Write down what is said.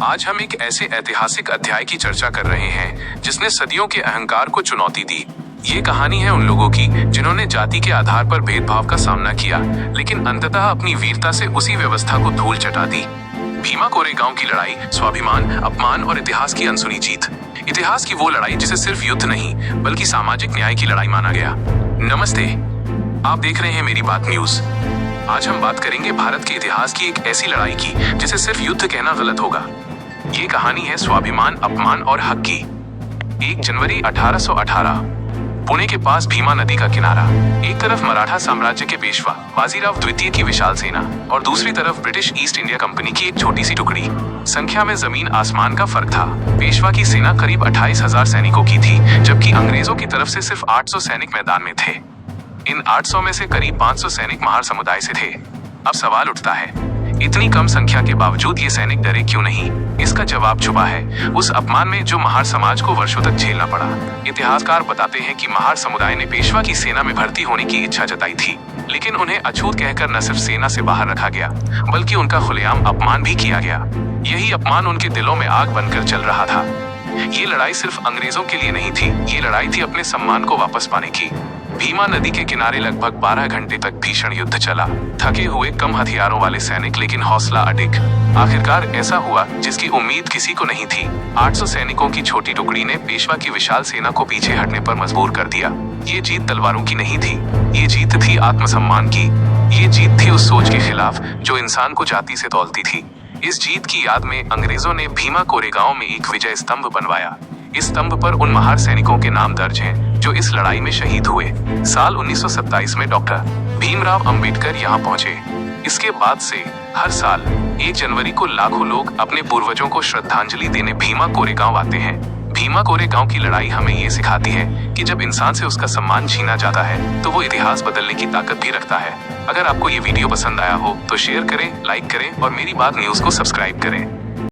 आज हम एक ऐसे ऐतिहासिक अध्याय की चर्चा कर रहे हैं जिसने सदियों के अहंकार को चुनौती दी। ये कहानी है उन लोगों की जिन्होंने जाति के आधार पर भेदभाव का सामना किया, लेकिन अंततः अपनी वीरता से उसी व्यवस्था को धूल चटा दी। भीमा कोरेगांव की लड़ाई स्वाभिमान, अपमान और इतिहास की अनसुनी जीत। इतिहास की वो लड़ाई जिसे सिर्फ युद्ध नहीं बल्कि सामाजिक न्याय की लड़ाई माना गया। नमस्ते, आप देख रहे हैं मेरी बात न्यूज। आज हम बात करेंगे भारत के इतिहास की एक ऐसी लड़ाई की जिसे सिर्फ युद्ध कहना गलत होगा। ये कहानी है स्वाभिमान, अपमान और हक की। 1 जनवरी 1818, पुणे के पास भीमा नदी का किनारा। एक तरफ मराठा साम्राज्य के पेशवा बाजीराव द्वितीय की विशाल सेना और दूसरी तरफ ब्रिटिश ईस्ट इंडिया कंपनी की एक छोटी सी टुकड़ी। संख्या में जमीन आसमान का फर्क था। पेशवा की सेना करीब 28,000 सैनिकों की थी, जबकि अंग्रेजों की तरफ से सिर्फ 800 सैनिक मैदान में थे। इन 800 में से करीब 500 सैनिक महार समुदाय से थे। अब सवाल उठता है, इतनी कम संख्या के बावजूद ये सैनिक डरे क्यों नहीं? इसका जवाब छुपा है उस अपमान में जो महार समाज को वर्षों तक झेलना पड़ा। इतिहासकार बताते हैं कि महार समुदाय ने पेशवा की सेना में भर्ती होने की इच्छा जताई थी, लेकिन उन्हें अछूत कहकर न सिर्फ सेना से बाहर रखा गया बल्कि उनका खुलेआम अपमान भी किया गया। यही अपमान उनके दिलों में आग बनकर चल रहा था। ये लड़ाई सिर्फ अंग्रेजों के लिए नहीं थी, ये लड़ाई थी अपने सम्मान को वापस पाने की। भीमा नदी के किनारे लगभग 12 घंटे तक भीषण युद्ध चला। थके हुए, कम हथियारों वाले सैनिक, लेकिन हौसला अडिग। आखिरकार ऐसा हुआ जिसकी उम्मीद किसी को नहीं थी। 800 सैनिकों की छोटी टुकड़ी ने पेशवा की विशाल सेना को पीछे हटने पर मजबूर कर दिया। ये जीत तलवारों की नहीं थी, ये जीत थी आत्मसम्मान की। ये जीत थी उस सोच के खिलाफ जो इंसान को जाति से तौलती थी। इस जीत की याद में अंग्रेजों ने भीमा कोरेगांव में एक विजय स्तंभ बनवाया। इस स्तंभ पर उन महार सैनिकों के नाम दर्ज हैं जो इस लड़ाई में शहीद हुए। साल 1927 में डॉक्टर भीमराव अंबेडकर यहाँ पहुंचे। इसके बाद से हर साल 1 जनवरी को लाखों लोग अपने पूर्वजों को श्रद्धांजलि देने भीमा कोरेगांव आते हैं। भीमा कोरेगांव की लड़ाई हमें ये सिखाती है कि जब इंसान से उसका सम्मान छीना जाता है तो वो इतिहास बदलने की ताकत भी रखता है। अगर आपको ये वीडियो पसंद आया हो तो शेयर करें, लाइक करें और मेरी बात न्यूज को सब्सक्राइब करें।